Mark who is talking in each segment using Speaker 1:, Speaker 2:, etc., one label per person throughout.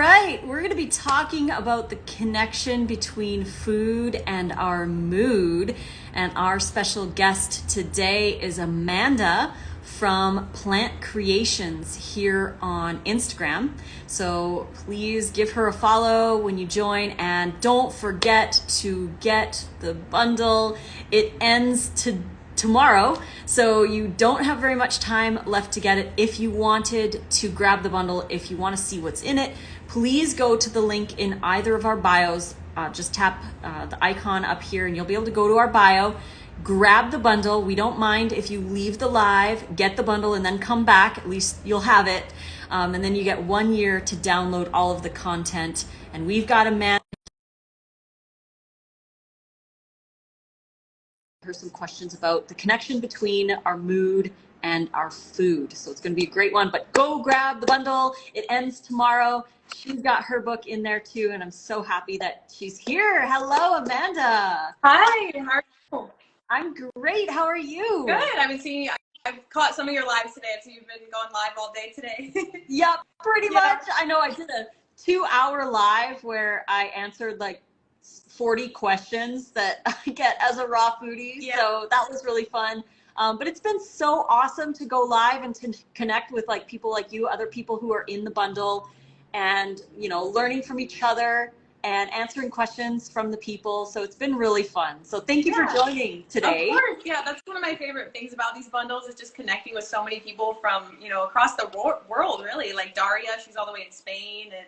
Speaker 1: right, we're going to be talking about the connection between food and our mood. And our special guest today is Amanda from Plant Creations here on Instagram. So please give her a follow when you join, and don't forget to get the bundle. It ends tomorrow, so you don't have very much time left to get it. If you wanted to grab the bundle, if you want to see what's in it, please go to the link in either of our bios. Just tap the icon up here and you'll be able to go to our bio, grab the bundle. We don't mind if you leave the live, get the bundle, and then come back. At least you'll have it. And then you get 1 year to download all of the content. And we've got a man her some questions about the connection between our mood and our food. So it's going to be a great one, but go grab the bundle. It ends tomorrow. She's got her book in there too, and I'm so happy that she's here. Hello, Amanda.
Speaker 2: Hi, how are you?
Speaker 1: I'm great. How are you?
Speaker 2: Good. I've caught some of your lives today, so you've been going live all day today.
Speaker 1: Yep, pretty much. I know I did a 2-hour live where I answered like 40 questions that I get as a raw foodie. Yeah. So that was really fun. But it's been so awesome to go live and to connect with like people like you, other people who are in the bundle, and, you know, learning from each other and answering questions from the people. So it's been really fun. So thank you for joining today.
Speaker 2: Of course. Yeah, that's one of my favorite things about these bundles is just connecting with so many people from, you know, across the world, really. Like Daria, she's all the way in Spain, and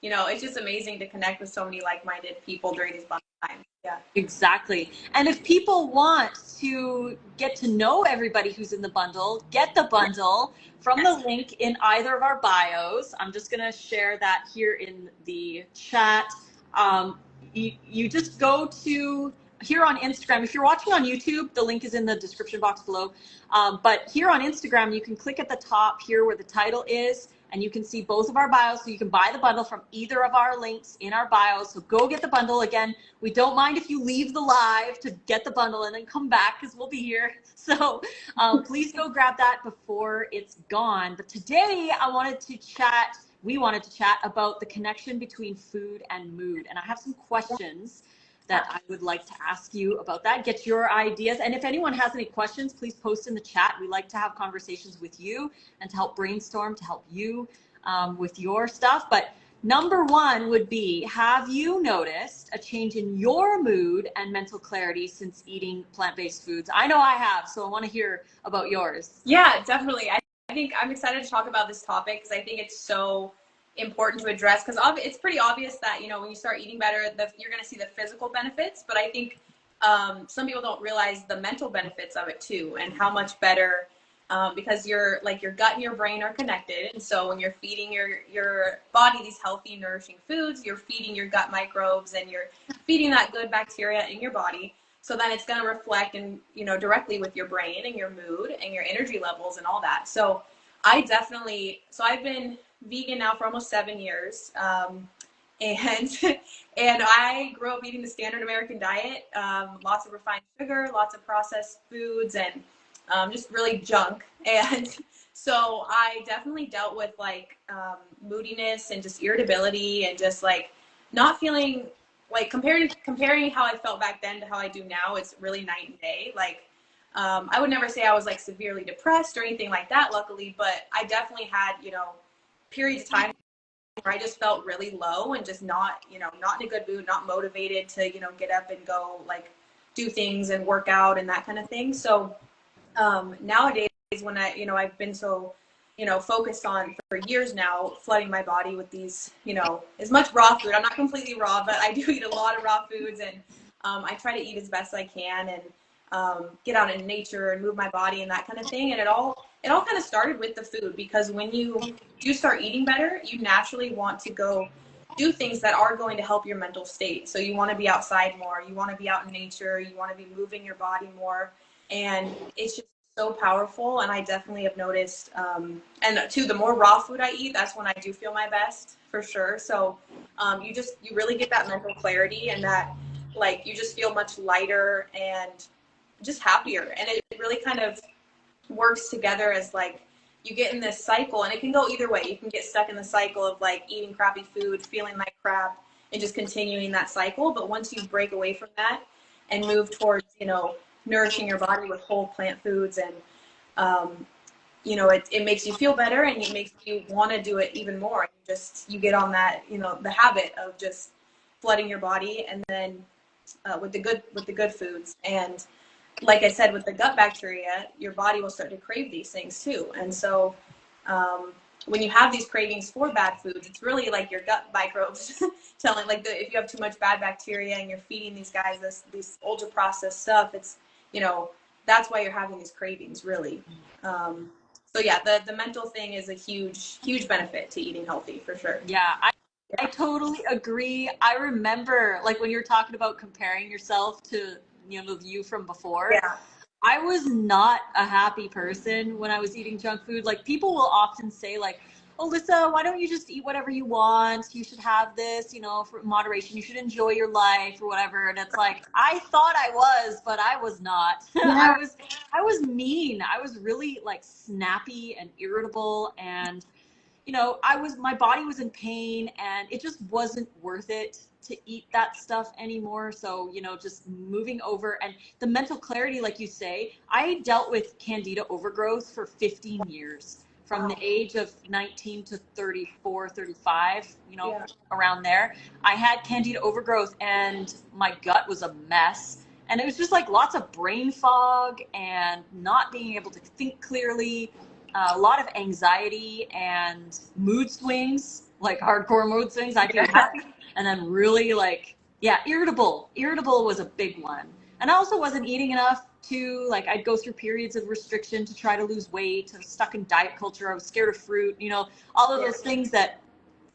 Speaker 2: you know, it's just amazing to connect with so many like-minded people during these bundle times. Yeah,
Speaker 1: exactly. And if people want to get to know everybody who's in the bundle, get the bundle from the link in either of our bios. I'm just going to share that here in the chat. You just go to here on Instagram. If you're watching on YouTube, the link is in the description box below. But here on Instagram, you can click at the top here where the title is, and you can see both of our bios. So you can buy the bundle from either of our links in our bios. So go get the bundle. Again, we don't mind if you leave the live to get the bundle and then come back, because we'll be here. So please go grab that before it's gone. But today we wanted to chat about the connection between food and mood. And I have some questions that I would like to ask you about that, get your ideas. And if anyone has any questions, please post in the chat. We like to have conversations with you and to help brainstorm, to help you with your stuff. But number one would be, have you noticed a change in your mood and mental clarity since eating plant-based foods? I know I have, so I want to hear about yours.
Speaker 2: Yeah, definitely. I think I'm excited to talk about this topic because I think it's so important to address, because it's pretty obvious that, you know, when you start eating better, you're going to see the physical benefits, but I think some people don't realize the mental benefits of it too, and how much better, because your gut and your brain are connected. And so when you're feeding your body these healthy, nourishing foods, you're feeding your gut microbes and you're feeding that good bacteria in your body. So then it's going to reflect directly with your brain and your mood and your energy levels and all that. So I've been vegan now for almost 7 years. And I grew up eating the standard American diet, lots of refined sugar, lots of processed foods, and just really junk. And so I definitely dealt with like moodiness and just irritability and just like not feeling like comparing how I felt back then to how I do now, it's really night and day. Like I would never say I was like severely depressed or anything like that, luckily, but I definitely had, periods of time where I just felt really low and just not in a good mood, not motivated to, get up and go like do things and work out and that kind of thing. So nowadays when I've been so, focused on for years now, flooding my body with these, as much raw food. I'm not completely raw, but I do eat a lot of raw foods, and I try to eat as best I can and get out in nature and move my body and that kind of thing. And it all kind of started with the food, because when you do start eating better, you naturally want to go do things that are going to help your mental state. So you want to be outside more, you want to be out in nature, you want to be moving your body more, and it's just so powerful. And I definitely have noticed, and too, the more raw food I eat, that's when I do feel my best, for sure. So you really get that mental clarity, and that like you just feel much lighter and just happier. And it really kind of works together as like you get in this cycle, and it can go either way. You can get stuck in the cycle of like eating crappy food, feeling like crap, and just continuing that cycle. But once you break away from that and move towards, you know, nourishing your body with whole plant foods, and you know, it makes you feel better, and it makes you want to do it even more. You get on that, you know, the habit of just flooding your body, and then with the good foods. And like I said, with the gut bacteria, your body will start to crave these things too. And so when you have these cravings for bad foods, it's really like your gut microbes telling, like, if you have too much bad bacteria and you're feeding these guys these ultra processed stuff, it's, you know, that's why you're having these cravings, really. So yeah, the mental thing is a huge benefit to eating healthy, for sure.
Speaker 1: Yeah, I totally agree. I remember, like, when you're talking about comparing yourself to, you know, you from before.
Speaker 2: Yeah.
Speaker 1: I was not a happy person when I was eating junk food. Like, people will often say, like, oh, Lissa, why don't you just eat whatever you want? You should have this, you know, for moderation. You should enjoy your life or whatever. And it's like, I thought I was, but I was not.
Speaker 2: Yeah.
Speaker 1: I was mean. I was really like snappy and irritable, and you know, my body was in pain, and it just wasn't worth it to eat that stuff anymore. So, you know, just moving over, and the mental clarity, like you say, I dealt with candida overgrowth for 15 years, from the age of 19 to 34, 35, you know, around there. I had candida overgrowth, and my gut was a mess. And it was just like lots of brain fog and not being able to think clearly. A lot of anxiety and mood swings, like hardcore mood swings. I feel happy, and then really like, yeah, irritable. Irritable was a big one. And I also wasn't eating enough too. Like, I'd go through periods of restriction to try to lose weight. I was stuck in diet culture. I was scared of fruit, you know, all of those things that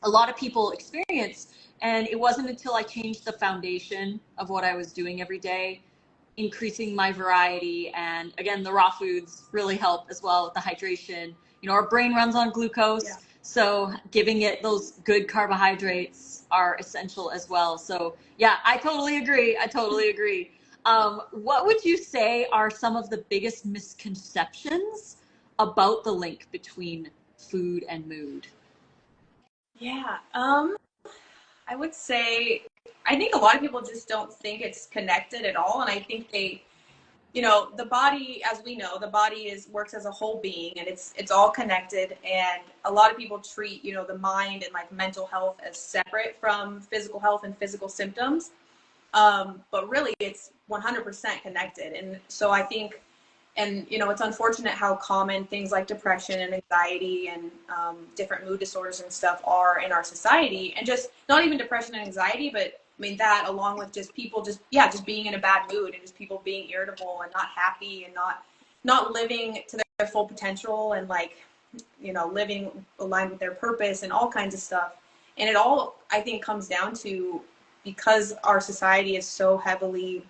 Speaker 1: a lot of people experience. And it wasn't until I changed the foundation of what I was doing every day, increasing my variety, and again, the raw foods really help as well with the hydration. You know, our brain runs on glucose, so giving it those good carbohydrates are essential as well. So yeah, I totally agree. What would you say are some of the biggest misconceptions about the link between food and mood?
Speaker 2: Yeah. I would say, I think a lot of people just don't think it's connected at all. And I think they, you know, the body, as we know, the body works as a whole being, and it's all connected. And a lot of people treat, you know, the mind and like mental health as separate from physical health and physical symptoms. But really it's 100% connected. And so I think, and, you know, it's unfortunate how common things like depression and anxiety and different mood disorders and stuff are in our society. And just not even depression and anxiety, but I mean, that along with just people just being in a bad mood, and just people being irritable and not happy and not living to their full potential, and like, you know, living aligned with their purpose and all kinds of stuff. And it all, I think, comes down to, because our society is so heavily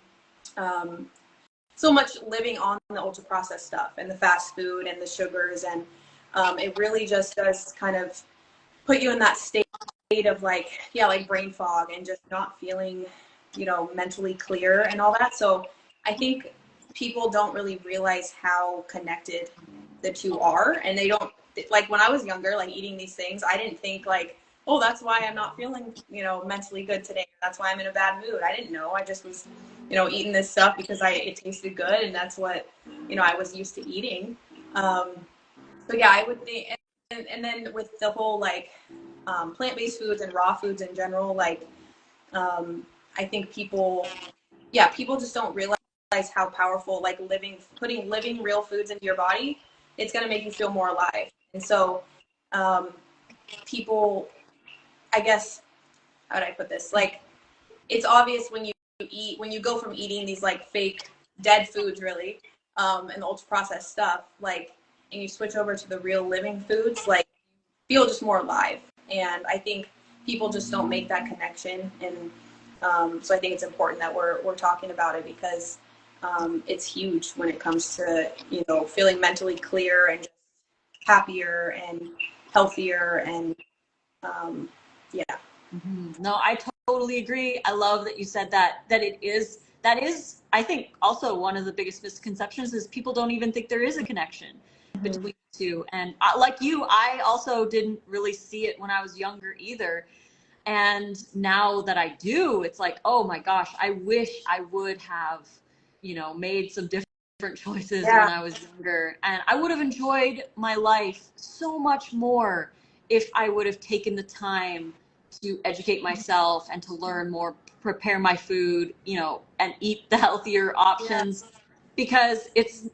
Speaker 2: so much living on the ultra processed stuff and the fast food and the sugars, and it really just does kind of put you in that state of like, like brain fog, and just not feeling, you know, mentally clear and all that. So I think people don't really realize how connected the two are. And they don't, like, when I was younger, like eating these things, I didn't think like, oh, that's why I'm not feeling, you know, mentally good today. That's why I'm in a bad mood. I didn't know. I just was, you know, eating this stuff because it tasted good, and that's what, you know, I was used to eating. So yeah, I would think, and then with the whole like plant-based foods and raw foods in general, like I think people just don't realize how powerful, like putting living real foods into your body, it's going to make you feel more alive. And so people, I guess, how would I put this? Like, it's obvious when you go from eating these like fake dead foods, really, and the ultra processed stuff, like, and you switch over to the real living foods, like, feel just more alive. And I think people just don't make that connection. And so I think it's important that we're talking about it, because it's huge when it comes to, you know, feeling mentally clear and just happier and healthier. And
Speaker 1: No, I totally agree. I love that you said that that is, I think, also one of the biggest misconceptions is people don't even think there is a connection between too. And like you, I also didn't really see it when I was younger either. And now that I do, it's like, oh my gosh, I wish I would have, made some different choices when I was younger. And I would have enjoyed my life so much more if I would have taken the time to educate myself and to learn more, prepare my food, and eat the healthier options. Because it's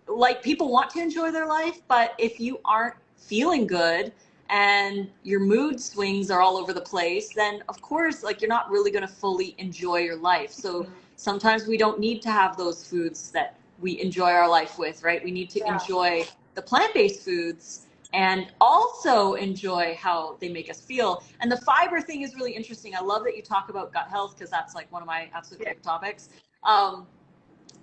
Speaker 1: like, people want to enjoy their life, but if you aren't feeling good and your mood swings are all over the place, then of course, like, you're not really going to fully enjoy your life. So sometimes we don't need to have those foods that we enjoy our life with, right? We need to enjoy the plant-based foods and also enjoy how they make us feel. And the fiber thing is really interesting. I love that you talk about gut health, because that's like one of my absolute favorite topics.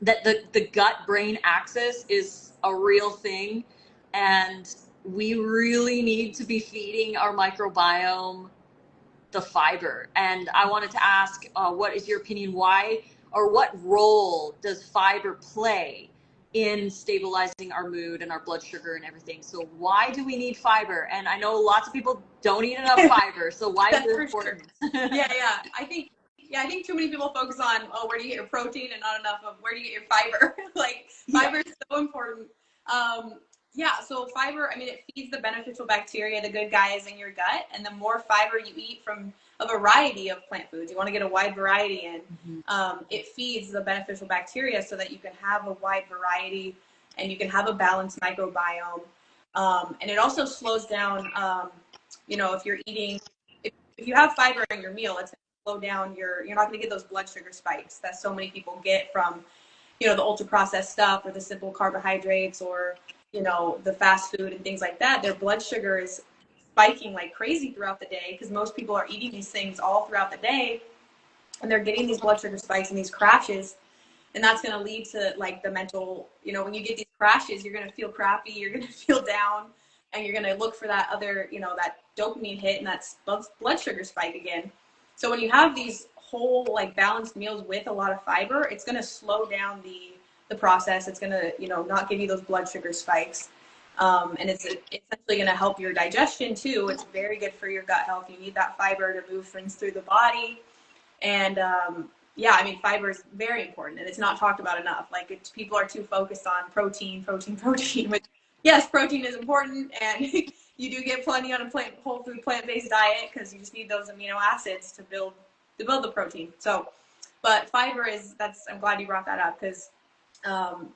Speaker 1: That the gut-brain axis is a real thing, and we really need to be feeding our microbiome the fiber. And I wanted to ask, what is your opinion? Why, or what role does fiber play in stabilizing our mood and our blood sugar and everything? So why do we need fiber? And I know lots of people don't eat enough fiber, so why is it important?
Speaker 2: Sure. Yeah. I think too many people focus on, where do you get your protein, and not enough of where do you get your fiber. Like, fiber is so important. So fiber, it feeds the beneficial bacteria, the good guys in your gut. And the more fiber you eat from a variety of plant foods, you want to get a wide variety in, it feeds the beneficial bacteria so that you can have a wide variety and you can have a balanced microbiome. And it also slows down, if you're eating, if you have fiber in your meal, it's slow down you're not going to get those blood sugar spikes that so many people get from, the ultra processed stuff, or the simple carbohydrates, or, the fast food and things like that. Their blood sugar is spiking like crazy throughout the day, because most people are eating these things all throughout the day, and they're getting these blood sugar spikes and these crashes. And that's going to lead to, like, the mental, when you get these crashes, you're going to feel crappy, you're going to feel down, and you're going to look for that other, that dopamine hit and that blood sugar spike again. So when you have these whole, like, balanced meals with a lot of fiber, it's going to slow down the process. It's going to, not give you those blood sugar spikes. And it's essentially going to help your digestion too. It's very good for your gut health. You need that fiber to move things through the body. And fiber is very important, and it's not talked about enough. Like, people are too focused on protein, which, yes, protein is important, and you do get plenty on a whole food plant-based diet, because you just need those amino acids to build the protein. So, but fiber I'm glad you brought that up, because, and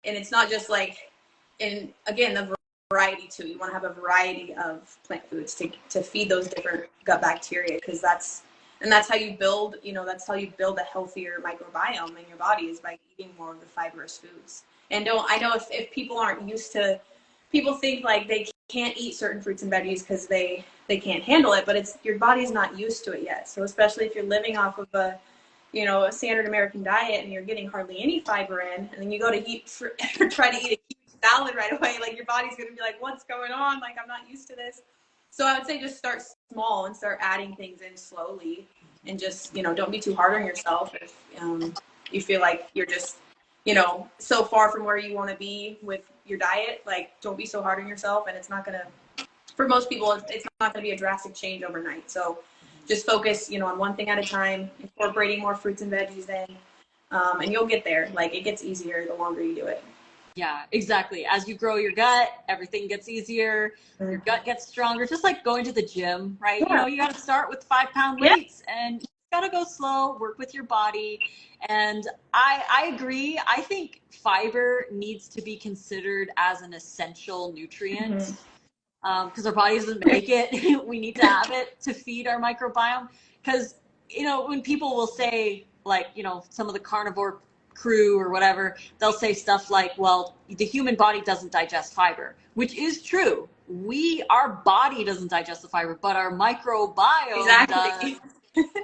Speaker 2: it's not just like, and again, the variety too. You want to have a variety of plant foods to feed those different gut bacteria, because that's how you build, a healthier microbiome in your body, is by eating more of the fibrous foods. And I know if people aren't used to, people think like they can't eat certain fruits and veggies because they can't handle it, but your body's not used to it yet. So especially if you're living off of a standard American diet, and you're getting hardly any fiber in, and then you go to try to eat a huge salad right away, like, your body's going to be like, what's going on? Like, I'm not used to this. So I would say just start small and start adding things in slowly, and just, don't be too hard on yourself if you feel like you're just, so far from where you want to be with your diet. Like, don't be so hard on yourself, and it's not going to, for most people, it's not going to be a drastic change overnight. So just focus, on one thing at a time, incorporating more fruits and veggies in, and you'll get there. Like, it gets easier the longer you do it.
Speaker 1: Yeah, exactly. As you grow your gut, everything gets easier. Your gut gets stronger. Just like going to the gym, right?
Speaker 2: Yeah.
Speaker 1: You got to start with 5-pound weights, and you got to go slow, work with your body. And I agree. I think fiber needs to be considered as an essential nutrient, because our body doesn't make it. We need to have it to feed our microbiome. Because, when people will say, like, some of the carnivore crew or whatever, they'll say stuff like, well, the human body doesn't digest fiber, which is true. Our body doesn't digest the fiber, but our microbiome does.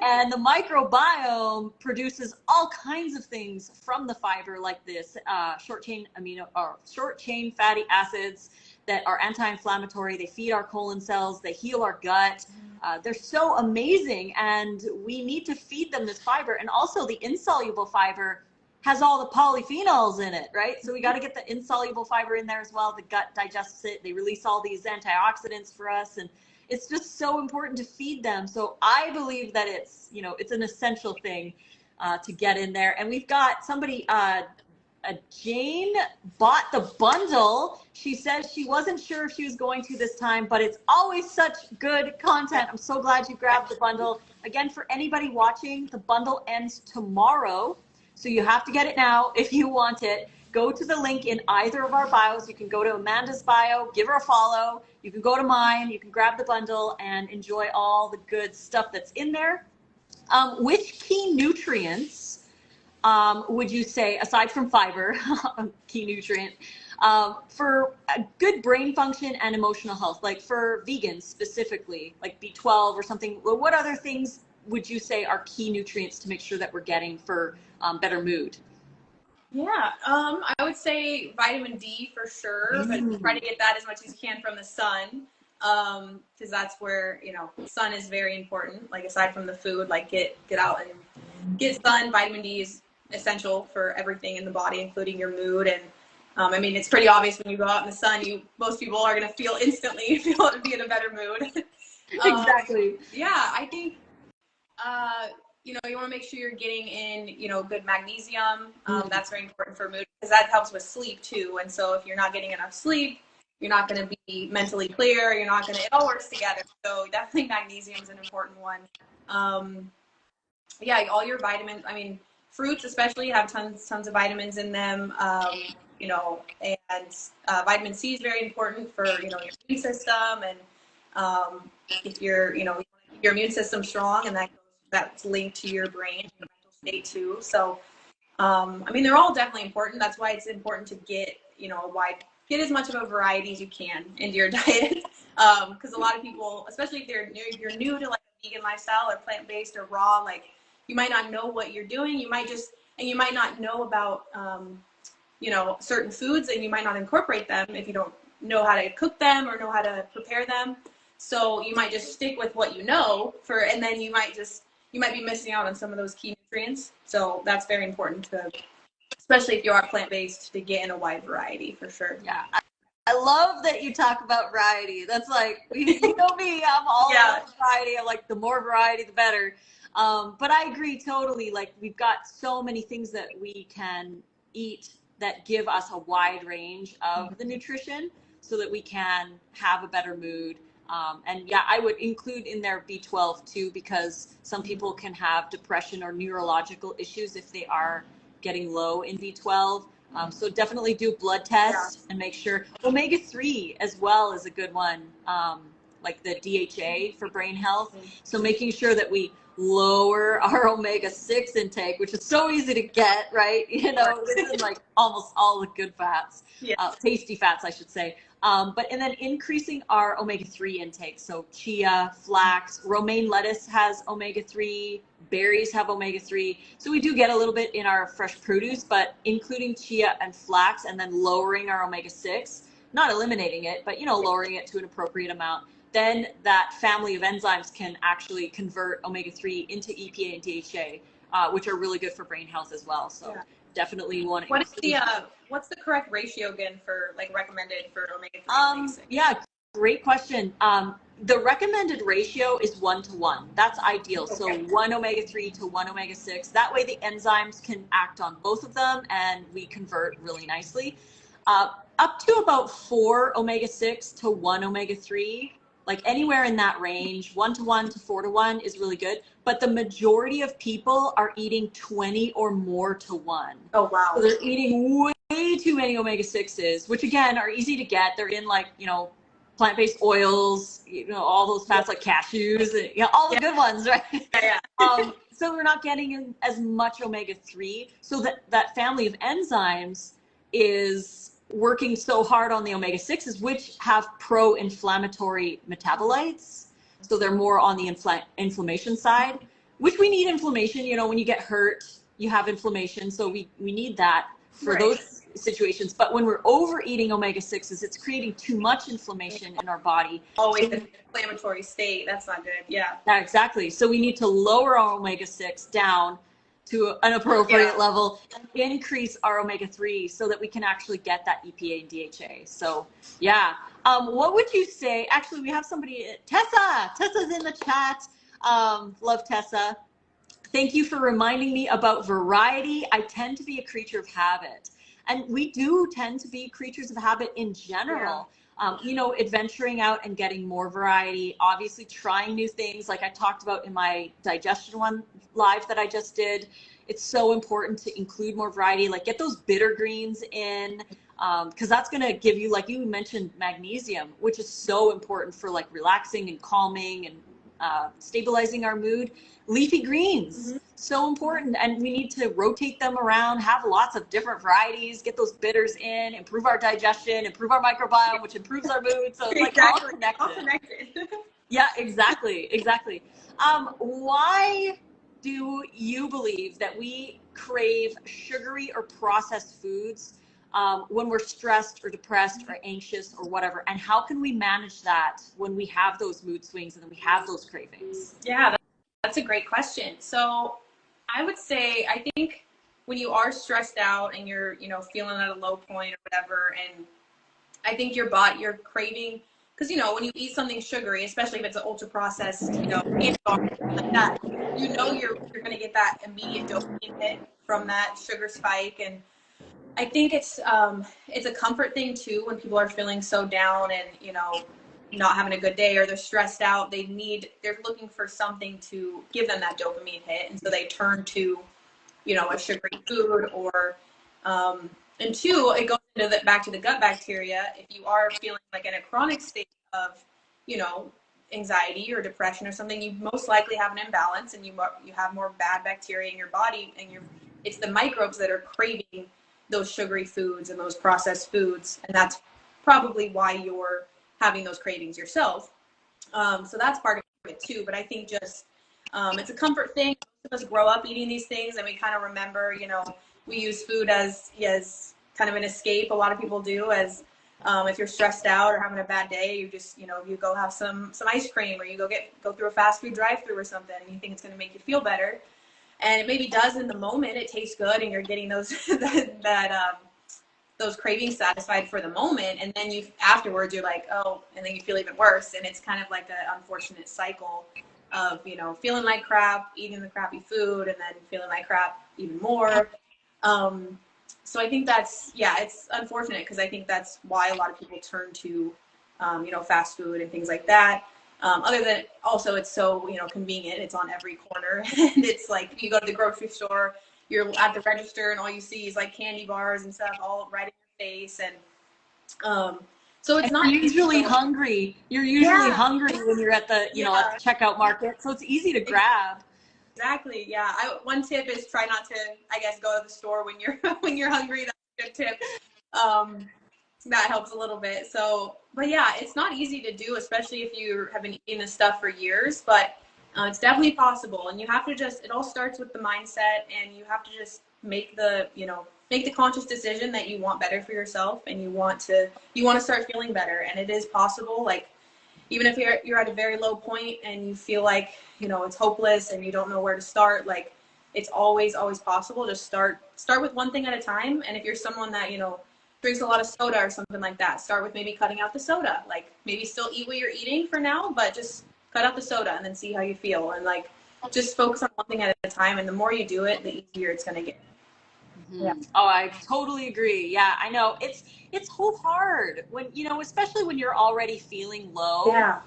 Speaker 1: And the microbiome produces all kinds of things from the fiber, like this short chain fatty acids that are anti-inflammatory. They feed our colon cells. They heal our gut. They're so amazing, and we need to feed them this fiber. And also, the insoluble fiber has all the polyphenols in it, right? So we got to get the insoluble fiber in there as well. The gut digests it. They release all these antioxidants for us. And it's just so important to feed them. So I believe that it's, you know, it's an essential thing to get in there. And we've got somebody, Jane bought the bundle. She says she wasn't sure if she was going to this time, but it's always such good content. I'm so glad you grabbed the bundle. Again, for anybody watching, the bundle ends tomorrow. So you have to get it now if you want it. Go to the link in either of our bios. You can go to Amanda's bio, give her a follow. You can go to mine. You can grab the bundle and enjoy all the good stuff that's in there. Which key nutrients would you say, aside from fiber, key nutrient, for a good brain function and emotional health, like for vegans specifically, like B12 or something, what other things would you say are key nutrients to make sure that we're getting for better mood?
Speaker 2: Yeah, I would say vitamin D for sure, but try to get that as much as you can from the sun, because that's where, you know, sun is very important. Like aside from the food, like get out and get sun. Vitamin D is essential for everything in the body, including your mood. And I mean, it's pretty obvious when you go out in the sun, most people are going to feel instantly feel to be in a better mood.
Speaker 1: Exactly.
Speaker 2: Yeah, I think you know, you want to make sure you're getting in, you know, good magnesium. That's very important for mood because that helps with sleep too. And so if you're not getting enough sleep, you're not going to be mentally clear. You're not going to, it all works together. So definitely magnesium is an important one. Yeah, all your vitamins, I mean, fruits especially have tons of vitamins in them, you know, and vitamin C is very important for, you know, your immune system. And if you're, you know, your immune system strong, and that's linked to your brain and your mental state too. So, I mean, they're all definitely important. That's why it's important to get, you know, get as much of a variety as you can into your diet. Because a lot of people, especially if you're new to like a vegan lifestyle or plant-based or raw, like you might not know what you're doing. You might not know about, you know, certain foods, and you might not incorporate them if you don't know how to cook them or know how to prepare them. So you might just stick with what you know and then you might be missing out on some of those key nutrients. So that's very important to, especially if you are plant-based, to get in a wide variety for sure.
Speaker 1: Yeah. I love that you talk about variety. That's like, you know me, I'm all about variety. I like the more variety, the better. But I agree totally. Like we've got so many things that we can eat that give us a wide range of the nutrition so that we can have a better mood. And yeah, I would include in there B12 too, because some people can have depression or neurological issues if they are getting low in B12. So definitely do blood tests and make sure. Omega-3 as well is a good one, like the DHA for brain health. So making sure that we lower our omega-6 intake, which is so easy to get, right? You know, it's in like almost all the good fats, tasty fats, I should say. And then increasing our omega-3 intake. So chia, flax, romaine lettuce has omega-3, berries have omega-3. So we do get a little bit in our fresh produce, but including chia and flax and then lowering our omega-6, not eliminating it, but, you know, lowering it to an appropriate amount. Then that family of enzymes can actually convert omega-3 into EPA and DHA, which are really good for brain health as well. So definitely want to.
Speaker 2: What's the correct ratio again for like recommended for omega-3?
Speaker 1: Yeah, great question. The recommended ratio is 1-to-1. That's ideal. Okay. So 1 omega-3 to 1 omega-6. That way the enzymes can act on both of them and we convert really nicely. Up to about 4 omega-6 to 1 omega-3. Like anywhere in that range, 1-to-1 to 4-to-1 is really good. But the majority of people are eating 20 or more to 1.
Speaker 2: Oh, wow.
Speaker 1: So they're eating way too many omega-6s, which again are easy to get. They're in like, you know, plant-based oils, you know, all those fats like cashews, and, you know, all the good ones, right? So we're not getting in as much omega-3. So that family of enzymes is working so hard on the omega-6s, which have pro-inflammatory metabolites. So they're more on the inflammation side, which we need inflammation. You know, when you get hurt, you have inflammation. So we need that for those situations. But when we're overeating omega-6s, it's creating too much inflammation in our body.
Speaker 2: Always in an inflammatory state. That's not good. Yeah.
Speaker 1: Exactly. So we need to lower our omega-6 down to an appropriate level and increase our omega-3 so that we can actually get that EPA and DHA. So yeah. What would you say? Actually, we have somebody, Tessa's in the chat. Love Tessa. Thank you for reminding me about variety. I tend to be a creature of habit. And we do tend to be creatures of habit in general. You know, adventuring out and getting more variety, obviously trying new things like I talked about in my digestion one live that I just did. It's so important to include more variety, like get those bitter greens in, because that's going to give you, like you mentioned, magnesium, which is so important for like relaxing and calming and stabilizing our mood. Leafy greens, so important, and we need to rotate them around, have lots of different varieties, get those bitters in, improve our digestion, improve our microbiome, which improves our mood. So it's like all connected. Yeah, exactly. Why do you believe that we crave sugary or processed foods when we're stressed or depressed or anxious or whatever? And how can we manage that when we have those mood swings and then we have those cravings?
Speaker 2: Yeah, that's a great question. So I would say, I think when you are stressed out and you're, you know, feeling at a low point or whatever, and I think your body, you're craving, because, you know, when you eat something sugary, especially if it's an ultra processed, you know, candy bar like that, you know, you're going to get that immediate dopamine hit from that sugar spike. And I think it's a comfort thing too, when people are feeling so down and, you know, not having a good day or they're stressed out, they're looking for something to give them that dopamine hit. And so they turn to, you know, a sugary food or, and two, it goes into back to the gut bacteria. If you are feeling like in a chronic state of, you know, anxiety or depression or something, you most likely have an imbalance and you have more bad bacteria in your body, and it's the microbes that are craving those sugary foods and those processed foods. And that's probably why you're having those cravings yourself. So that's part of it too. But I think just, it's a comfort thing. Most of us grow up eating these things and we kind of remember, you know, we use food as kind of an escape. A lot of people do, as if you're stressed out or having a bad day, you just, you know, you go have some ice cream, or you go through a fast food drive-through or something, and you think it's going to make you feel better. And it maybe does in the moment. It tastes good and you're getting those those cravings satisfied for the moment, and then afterwards you're like, oh, and then you feel even worse. And it's kind of like an unfortunate cycle of, you know, feeling like crap, eating the crappy food, and then feeling like crap even more. So I think that's, it's unfortunate, because I think that's why a lot of people turn to, you know, fast food and things like that. Other than also it's so, you know, convenient. It's on every corner, and it's like you go to the grocery store, you're at the register, and all you see is like candy bars and stuff all right in your face. And so it's not
Speaker 1: usually hungry. You're usually hungry when you're at the, you know, at the checkout market. So it's easy to grab.
Speaker 2: Exactly. Yeah. One tip is try not to, I guess, go to the store when you're hungry. That's a good tip. That helps a little bit. So, but yeah, it's not easy to do, especially if you have been eating this stuff for years, but it's definitely possible. And you have to it all starts with the mindset, and you have to just make the conscious decision that you want better for yourself, and you want to start feeling better. And it is possible. Like, even if you're at a very low point and you feel like, you know, it's hopeless and you don't know where to start, like, it's always possible. Just start with one thing at a time. And if you're someone that, you know, drinks a lot of soda or something like that, start with maybe cutting out the soda. Like, maybe still eat what you're eating for now, but just cut out the soda and then see how you feel. And like, just focus on one thing at a time. And the more you do it, the easier it's going to get.
Speaker 1: Yeah. Oh, I totally agree. Yeah, I know. It's so hard when, you know, especially when you're already feeling low.
Speaker 2: Yeah.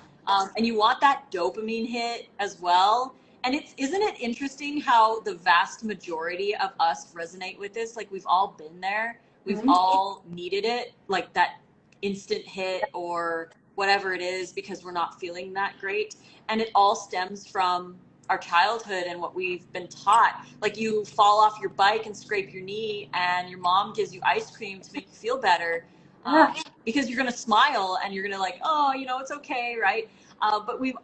Speaker 1: And you want that dopamine hit as well. And isn't it interesting how the vast majority of us resonate with this? Like, we've all been there. We've all needed it, like that instant hit or whatever it is, because we're not feeling that great. And it all stems from our childhood and what we've been taught. Like, you fall off your bike and scrape your knee, and your mom gives you ice cream to make you feel better, because you're going to smile and you're going to like, oh, you know, it's okay, right? But we've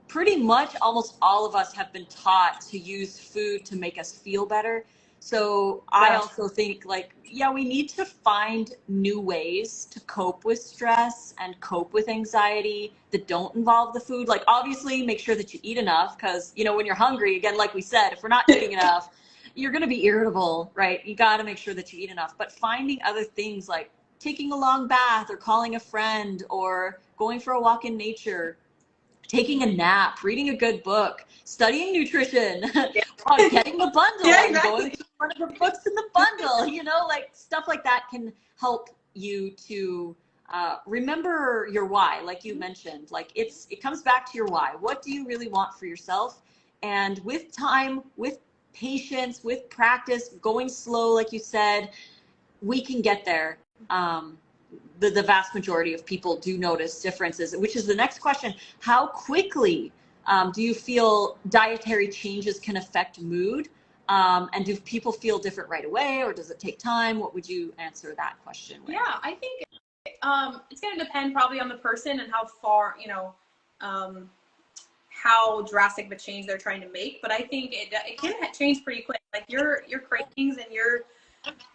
Speaker 1: pretty much, almost all of us have been taught to use food to make us feel better. So I also think, like, yeah, we need to find new ways to cope with stress and cope with anxiety that don't involve the food. Like, obviously make sure that you eat enough, because, you know, when you're hungry, again, like we said, if we're not eating enough, you're going to be irritable, right? You got to make sure that you eat enough, but finding other things like taking a long bath or calling a friend or going for a walk in nature, taking a nap, reading a good book, studying nutrition, getting the bundle
Speaker 2: Yeah,
Speaker 1: and going
Speaker 2: exactly.
Speaker 1: through one of the books in the bundle, you know, like stuff like that can help you to remember your why. Like you mentioned, like it comes back to your why. What do you really want for yourself? And with time, with patience, with practice, going slow, like you said, we can get there. The vast majority of people do notice differences, which is the next question. How quickly do you feel dietary changes can affect mood? And do people feel different right away, or does it take time? What would you answer that question with?
Speaker 2: Yeah, I think it's going to depend probably on the person and how far, how drastic of a change they're trying to make. But I think it can change pretty quick. Like your cravings and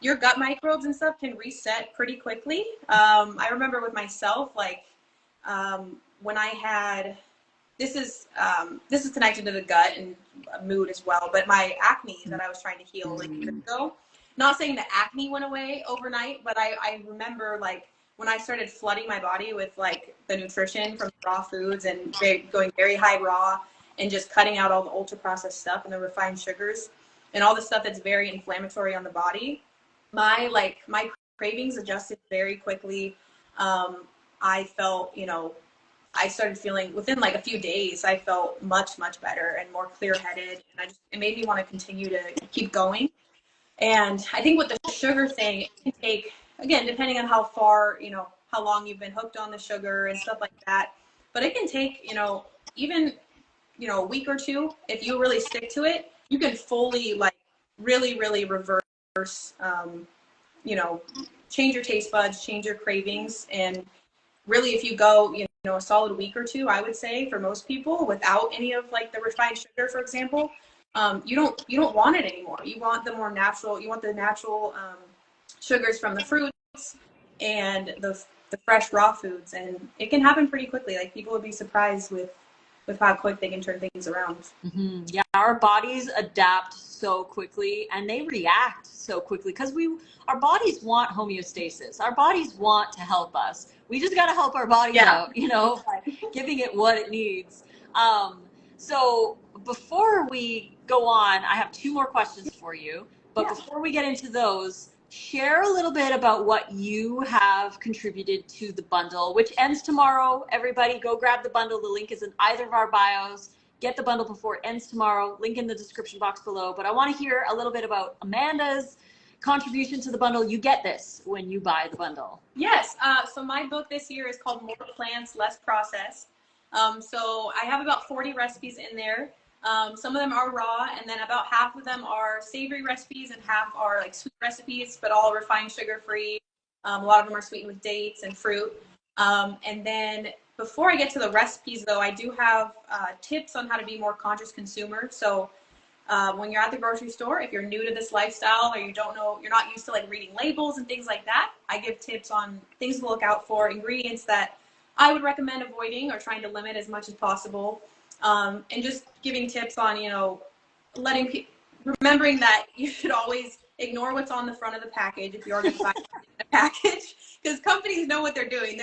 Speaker 2: your gut microbes and stuff can reset pretty quickly. I remember with myself, like when I had, this is connected to the gut and mood as well, but my acne that I was trying to heal like years ago, not saying the acne went away overnight, but I remember like when I started flooding my body with like the nutrition from raw foods and going very high raw and just cutting out all the ultra processed stuff and the refined sugars and all the stuff that's very inflammatory on the body, my cravings adjusted very quickly. I felt, I started feeling within like a few days, I felt much, much better and more clear headed. And it made me want to continue to keep going. And I think with the sugar thing, it can take, again, depending on how far, how long you've been hooked on the sugar and stuff like that. But it can take, even, a week or two, if you really stick to it, you can fully like really, really reverse, change your taste buds, change your cravings. And really, if you go, a solid week or two, I would say for most people without any of like the refined sugar, for example, you don't want it anymore. You want the more natural, you want the natural sugars from the fruits and the fresh raw foods. And it can happen pretty quickly. Like people would be surprised with how quick they can turn things around.
Speaker 1: Mm-hmm. Yeah, our bodies adapt so quickly and they react so quickly because our bodies want homeostasis. Our bodies want to help us. We just got to help our bodies out, by giving it what it needs. So before we go on, I have two more questions for you. But before we get into those, share a little bit about what you have contributed to the bundle, which ends tomorrow. Everybody go grab the bundle. The link is in either of our bios. Get the bundle before it ends tomorrow. Link in the description box below. But I want to hear a little bit about Amanda's contribution to the bundle. You get this when you buy the bundle.
Speaker 2: Yes. So my book this year is called More Plants, Less Processed. So I have about 40 recipes in there. Some of them are raw, and then about half of them are savory recipes and half are like sweet recipes, but all refined sugar free. A lot of them are sweetened with dates and fruit. And then before I get to the recipes though, I do have tips on how to be more conscious consumer. So when you're at the grocery store, if you're new to this lifestyle or you don't know, you're not used to like reading labels and things like that, I give tips on things to look out for, ingredients that I would recommend avoiding or trying to limit as much as possible. And just giving tips on, remembering that you should always ignore what's on the front of the package if you're going to buy a package, because companies know what they're doing.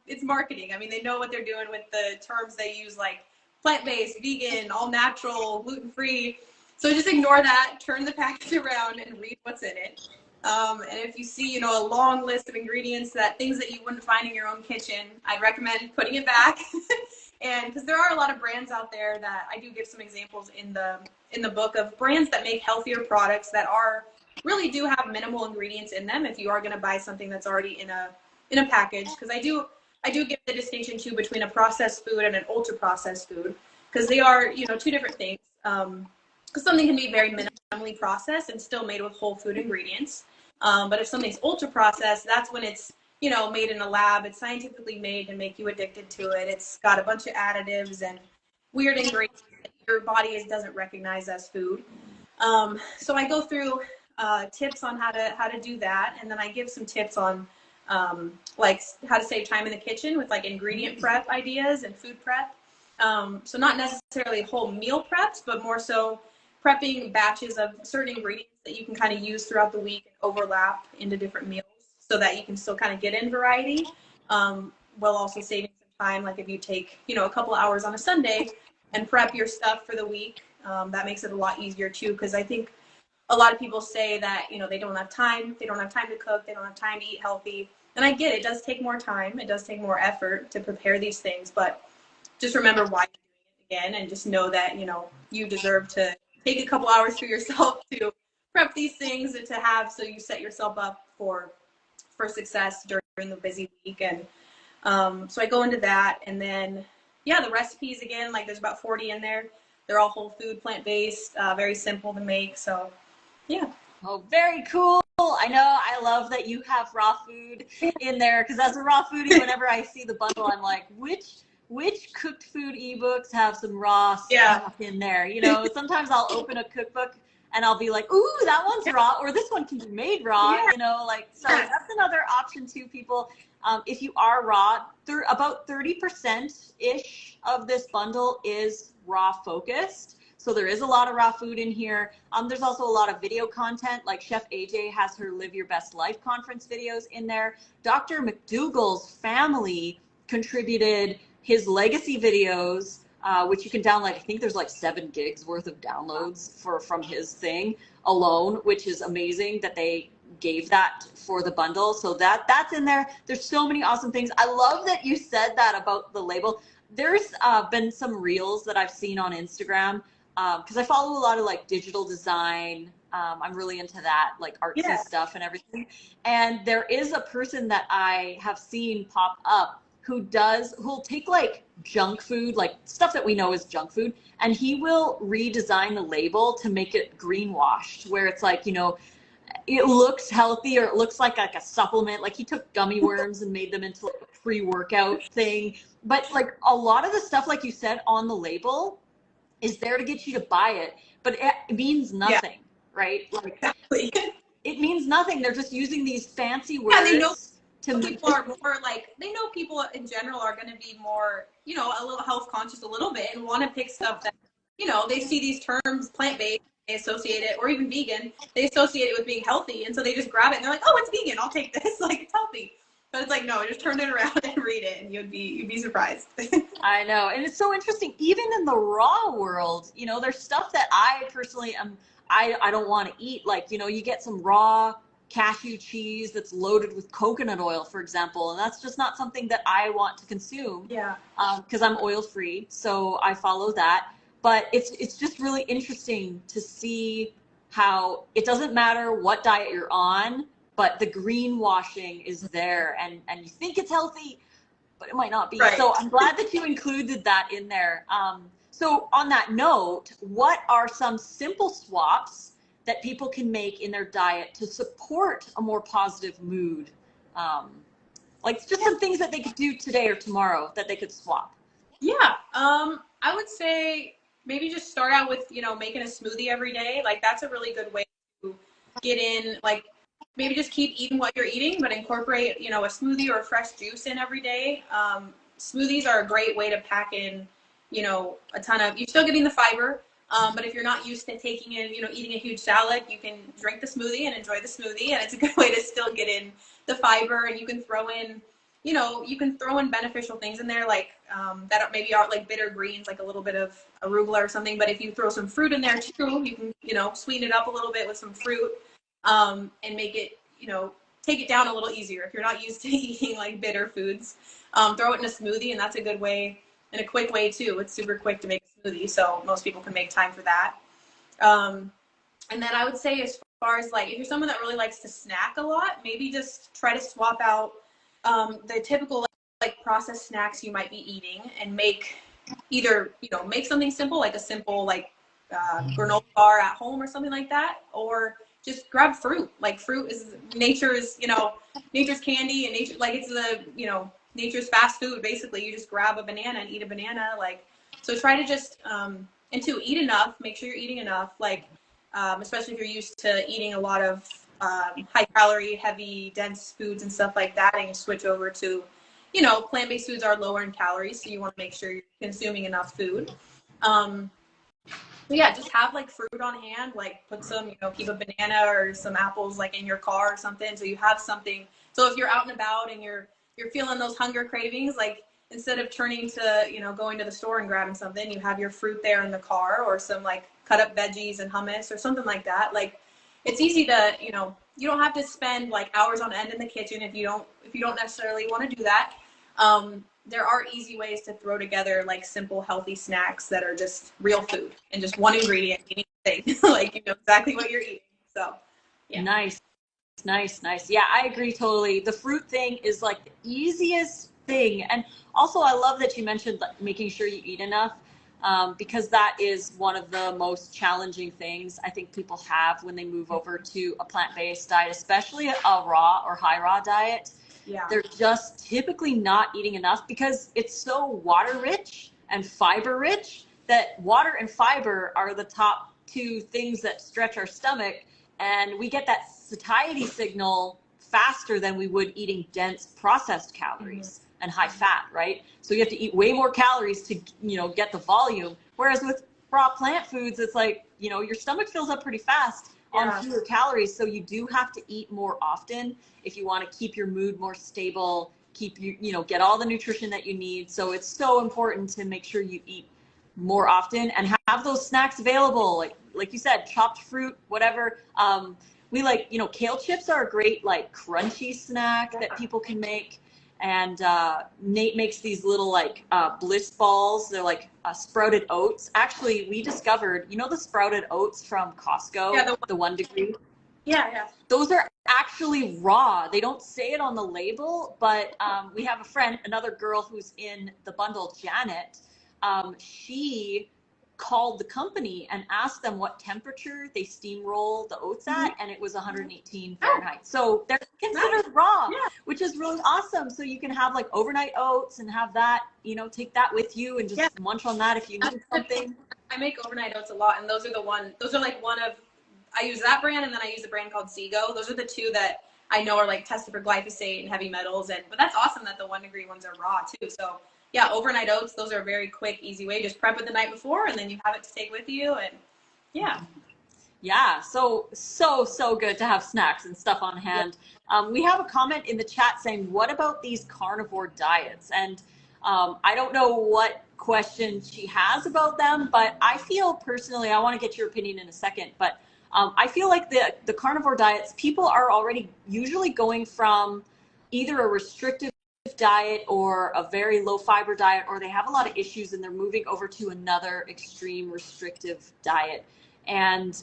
Speaker 2: It's marketing. I mean, they know what they're doing with the terms they use, like plant-based, vegan, all natural, gluten-free. So just ignore that, turn the package around and read what's in it. And if you see, a long list of ingredients, things that you wouldn't find in your own kitchen, I'd recommend putting it back. And because there are a lot of brands out there that I do give some examples in the book of brands that make healthier products that really do have minimal ingredients in them. If you are going to buy something that's already in a package, because I do give the distinction too between a processed food and an ultra processed food, because they are two different things. Because something can be very minimally processed and still made with whole food ingredients. But if something's ultra processed, that's when it's made in a lab. It's scientifically made to make you addicted to it. It's got a bunch of additives and weird ingredients that your body doesn't recognize as food. So I go through tips on how to do that, and then I give some tips on like how to save time in the kitchen with like ingredient prep ideas and food prep. So not necessarily whole meal preps, but more so prepping batches of certain ingredients that you can kind of use throughout the week and overlap into different meals so that you can still kind of get in variety, while also saving some time. Like if you take, you know, a couple hours on a Sunday and prep your stuff for the week, that makes it a lot easier too. Because I think a lot of people say that, you know, they don't have time to cook, they don't have time to eat healthy. And I get it, it does take more time, it does take more effort to prepare these things, but just remember why you're doing it again, and just know that, you know, you deserve to take a couple hours for yourself to prep these things and to have, so you set yourself up for success during the busy week. And so I go into that, and then yeah, the recipes again, like there's about 40 in there. They're all whole food, plant-based, very simple to make. So yeah.
Speaker 1: Oh, very cool. I know. I love that you have raw food in there, because as a raw foodie, whenever I see the bundle, I'm like, which cooked food ebooks have some raw stuff in there? You know, sometimes I'll open a cookbook and I'll be like, ooh, that one's raw, or this one can be made raw, you know, like, so that's another option too, people. If you are raw, about 30%-ish of this bundle is raw focused. So there is a lot of raw food in here. There's also a lot of video content, like Chef AJ has her Live Your Best Life conference videos in there. Dr. McDougall's family contributed his legacy videos, which you can download. I think there's like 7 gigs worth of downloads from his thing alone, which is amazing that they gave that for the bundle. So that's in there. There's so many awesome things. I love that you said that about the label. There's been some reels that I've seen on Instagram, because I follow a lot of like digital design. I'm really into that, like artsy stuff and everything. And there is a person that I have seen pop up who'll take like junk food, like stuff that we know is junk food, and he will redesign the label to make it greenwashed, where it's like, you know, it looks healthy, or it looks like a supplement. Like he took gummy worms and made them into like a pre-workout thing. But like a lot of the stuff, like you said, on the label is there to get you to buy it, but it means nothing, right? Like
Speaker 2: exactly.
Speaker 1: It means nothing. They're just using these fancy words.
Speaker 2: Yeah, they know people are more like, they know people in general are going to be more, you know, a little health conscious a little bit, and want to pick stuff that, you know, they see these terms plant-based, they associate it, or even vegan, they associate it with being healthy, and so they just grab it and they're like, oh, it's vegan, I'll take this, like it's healthy. But it's like, no, just turn it around and read it, and you'd be surprised.
Speaker 1: I know, and it's so interesting. Even in the raw world, you know, there's stuff that I personally I don't want to eat. Like, you know, you get some raw cashew cheese that's loaded with coconut oil, for example, and that's just not something that I want to consume.
Speaker 2: Yeah.
Speaker 1: Because I'm oil free, so I follow that. But it's just really interesting to see how it doesn't matter what diet you're on, but the greenwashing is there, and you think it's healthy, but it might not be. Right. So I'm glad that you included that in there. So on that note, what are some simple swaps that people can make in their diet to support a more positive mood? Like just some things that they could do today or tomorrow that they could swap.
Speaker 2: Yeah, I would say maybe just start out with, you know, making a smoothie every day. Like that's a really good way to get in, like maybe just keep eating what you're eating, but incorporate, you know, a smoothie or a fresh juice in every day. Smoothies are a great way to pack in, you know, a ton of, you're still getting the fiber, but if you're not used to taking in, you know, eating a huge salad, you can drink the smoothie and enjoy the smoothie, and it's a good way to still get in the fiber. And you can throw in, you know, you can throw in beneficial things in there, like that maybe aren't like bitter greens, like a little bit of arugula or something. But if you throw some fruit in there too, you can, you know, sweeten it up a little bit with some fruit, and make it, you know, take it down a little easier if you're not used to eating like bitter foods. Throw it in a smoothie, and that's a good way, and a quick way too. It's super quick to make a smoothie, so most people can make time for that. And then I would say, as far as like, if you're someone that really likes to snack a lot, maybe just try to swap out the typical like processed snacks you might be eating, and make either, you know, make something simple, like a simple like granola bar at home or something like that, or just grab fruit. Like fruit is nature's, you know, nature's candy, and nature, like it's the, you know, nature's fast food. Basically, you just grab a banana and eat a banana. Like, so try to just and to eat enough. Make sure you're eating enough. Like, especially if you're used to eating a lot of high calorie, heavy, dense foods and stuff like that, and you switch over to, you know, plant-based foods are lower in calories, so you want to make sure you're consuming enough food. So yeah, just have like fruit on hand, like put some, you know, keep a banana or some apples like in your car or something. So you have something. So if you're out and about and you're feeling those hunger cravings, like instead of turning to, you know, going to the store and grabbing something, you have your fruit there in the car or some like cut up veggies and hummus or something like that. Like it's easy to, you know, you don't have to spend like hours on end in the kitchen if you don't necessarily want to do that. There are easy ways to throw together like simple healthy snacks that are just real food and just one ingredient, anything. Like you know exactly what you're eating. So yeah.
Speaker 1: Nice. Yeah, I agree totally. The fruit thing is like the easiest thing. And also I love that you mentioned like, making sure you eat enough, because that is one of the most challenging things I think people have when they move over to a plant-based diet, especially a raw or high raw diet.
Speaker 2: Yeah.
Speaker 1: They're just typically not eating enough because it's so water rich and fiber rich that water and fiber are the top two things that stretch our stomach. And we get that satiety signal faster than we would eating dense processed calories and high fat, right? So you have to eat way more calories to, you know, get the volume. Whereas with raw plant foods, it's like, you know, your stomach fills up pretty fast on fewer calories. So you do have to eat more often if you want to keep your mood more stable, keep you know, get all the nutrition that you need. So it's so important to make sure you eat more often and have those snacks available. Like you said, chopped fruit, whatever. We like, you know, kale chips are a great like crunchy snack that people can make. And Nate makes these little like bliss balls. They're like sprouted oats. Actually, we discovered, you know, the sprouted oats from Costco,
Speaker 2: Yeah,
Speaker 1: the 1 Degree.
Speaker 2: Yeah.
Speaker 1: Those are actually raw. They don't say it on the label, but we have a friend, another girl who's in the bundle, Janet. She called the company and asked them what temperature they steamroll the oats at, and it was 118 Fahrenheit. So they're considered raw, which is really awesome. So you can have like overnight oats and have that, you know, take that with you and just munch on that if you need something.
Speaker 2: I make overnight oats a lot, and those are like one of, I use that brand, and then I use a brand called Zigo. Those are the two that I know are like tested for glyphosate and heavy metals, but that's awesome that the 1 Degree ones are raw too. So yeah, overnight oats, those are a very quick, easy way. Just prep it the night before, and then you have it to take with you, and yeah.
Speaker 1: Yeah, so good to have snacks and stuff on hand. We have a comment in the chat saying, what about these carnivore diets? And I don't know what question she has about them, but I feel personally, I want to get your opinion in a second, but I feel like the carnivore diets, people are already usually going from either a restrictive diet or a very low fiber diet, or they have a lot of issues and they're moving over to another extreme restrictive diet. And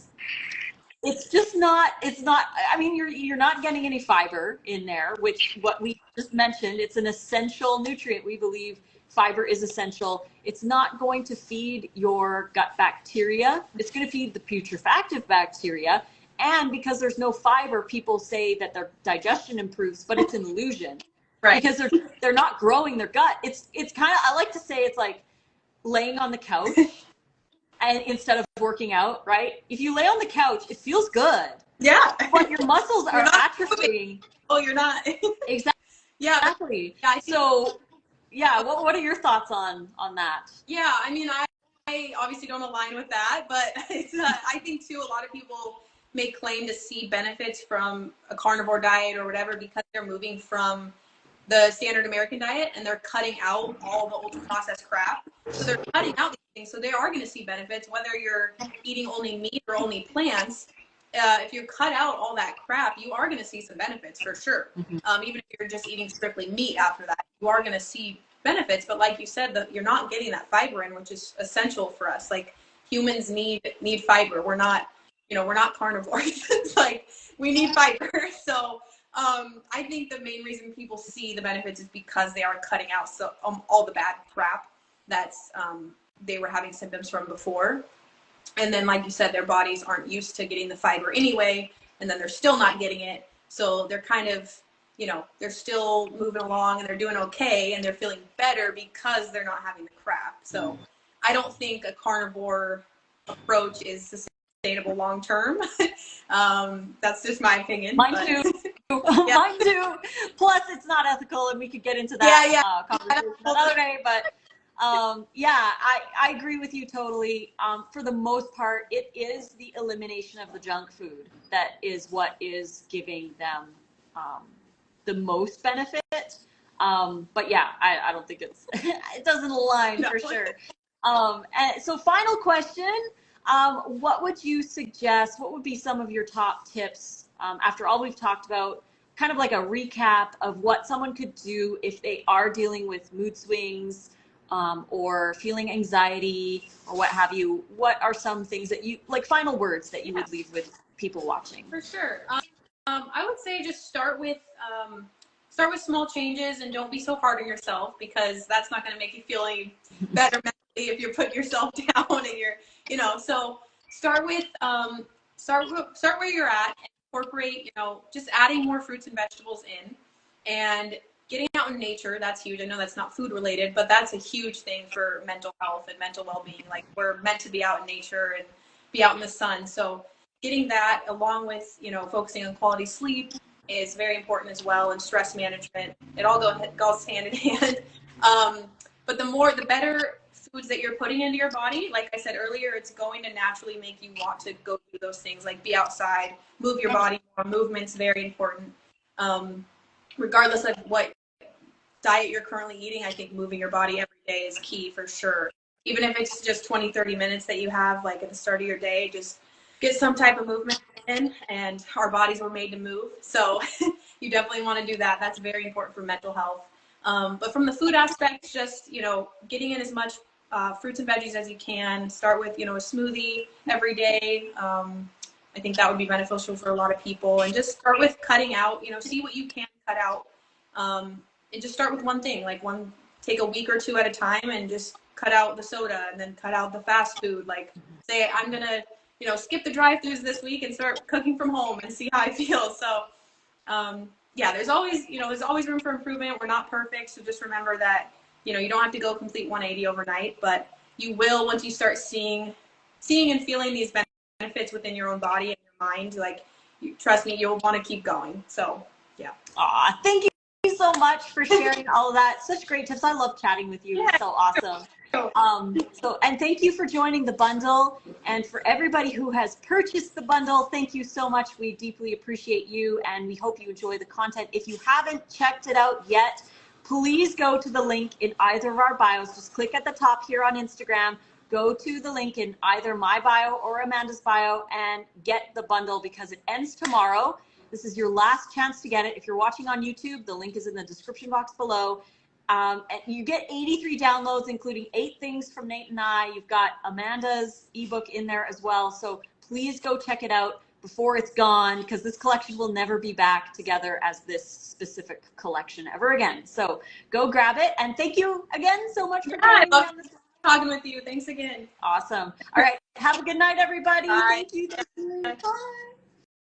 Speaker 1: it's just not, I mean, you're not getting any fiber in there, which what we just mentioned, it's an essential nutrient. We believe fiber is essential. It's not going to feed your gut bacteria. It's going to feed the putrefactive bacteria. And because there's no fiber, people say that their digestion improves, but it's an illusion. Right. Because they're not growing their gut. It's kind of, I like to say it's like laying on the couch and instead of working out, right? If you lay on the couch, it feels good.
Speaker 2: Yeah.
Speaker 1: But your muscles are atrophying.
Speaker 2: Oh, you're not.
Speaker 1: Exactly.
Speaker 2: Yeah.
Speaker 1: Exactly. Yeah, so yeah, what are your thoughts on that?
Speaker 2: Yeah, I mean, I obviously don't align with that, but it's, I think too, a lot of people may claim to see benefits from a carnivore diet or whatever because they're moving from the standard American diet and they're cutting out all the ultra processed crap. So they're cutting out these things. So they are going to see benefits, whether you're eating only meat or only plants. If you cut out all that crap, you are going to see some benefits for sure. Even if you're just eating strictly meat after that, you are going to see benefits. But like you said, you're not getting that fiber in, which is essential for us. Like humans need fiber. We're not carnivores. It's like we need fiber. So I think the main reason people see the benefits is because they are cutting out all the bad crap that's they were having symptoms from before. And then, like you said, their bodies aren't used to getting the fiber anyway, and then they're still not getting it. So they're kind of, they're still moving along and they're doing okay and they're feeling better because they're not having the crap. So I don't think a carnivore approach is sustainable long term. That's just my opinion.
Speaker 1: Mine too. Yeah. Mine too. Plus, it's not ethical, and we could get into that conversation another day. But Yeah, I agree with you totally. For the most part, it is the elimination of the junk food that is what is giving them the most benefit. But yeah, I don't think it's, it doesn't align for sure. And so final question, what would you suggest? What would be some of your top tips after all we've talked about? Kind of like a recap of what someone could do if they are dealing with mood swings or feeling anxiety or what have you. What are some things that you, like final words that you would leave with people watching?
Speaker 2: For sure. I would say just start with small changes and don't be so hard on yourself, because that's not going to make you feel any better mentally if you're putting yourself down and so start with start where you're at and incorporate, just adding more fruits and vegetables in and getting out in nature. That's huge. I know that's not food related, but that's a huge thing for mental health and mental well-being. Like, we're meant to be out in nature and be out in the sun. So getting that, along with, focusing on quality sleep, is very important as well, and stress management. It all goes hand in hand. But the better foods that you're putting into your body, like I said earlier, it's going to naturally make you want to go do those things, like be outside, move your body more. Movement's very important. Regardless of what diet you're currently eating, I think moving your body every day is key for sure. Even if it's just 20-30 minutes that you have, like at the start of your day, just get some type of movement in, and our bodies were made to move. So you definitely want to do that. That's very important for mental health. But from the food aspect, just, getting in as much fruits and veggies as you can. Start with, a smoothie every day. I think that would be beneficial for a lot of people. And just start with cutting out, see what you can cut out. And just start with one thing, take a week or two at a time and just cut out the soda and then cut out the fast food. Like, say, I'm going to, skip the drive-thrus this week and start cooking from home and see how I feel. So, yeah, there's always room for improvement. We're not perfect. So just remember that, you don't have to go complete 180 overnight, but you will once you start seeing and feeling these benefits within your own body and your mind. Like, trust me, you'll want to keep going. So, yeah.
Speaker 1: Aw, thank you so much for sharing all of that. Such great tips. I love chatting with you. It's so awesome. And thank you for joining the bundle. And for everybody who has purchased the bundle, thank you so much. We deeply appreciate you, and we hope you enjoy the content. If you haven't checked it out yet, please go to the link in either of our bios. Just click at the top here on Instagram. Go to the link in either my bio or Amanda's bio and get the bundle, because it ends tomorrow. This is your last chance to get it. If you're watching on YouTube, the link is in the description box below. And you get 83 downloads, including 8 things from Nate and I. You've got Amanda's ebook in there as well. So please go check it out before it's gone, because this collection will never be back together as this specific collection ever again. So go grab it. And thank you again so much for joining me on this.
Speaker 2: Talking with you. Thanks again.
Speaker 1: Awesome. All right. Have a good night, everybody.
Speaker 2: Bye.
Speaker 1: Thank you. Bye.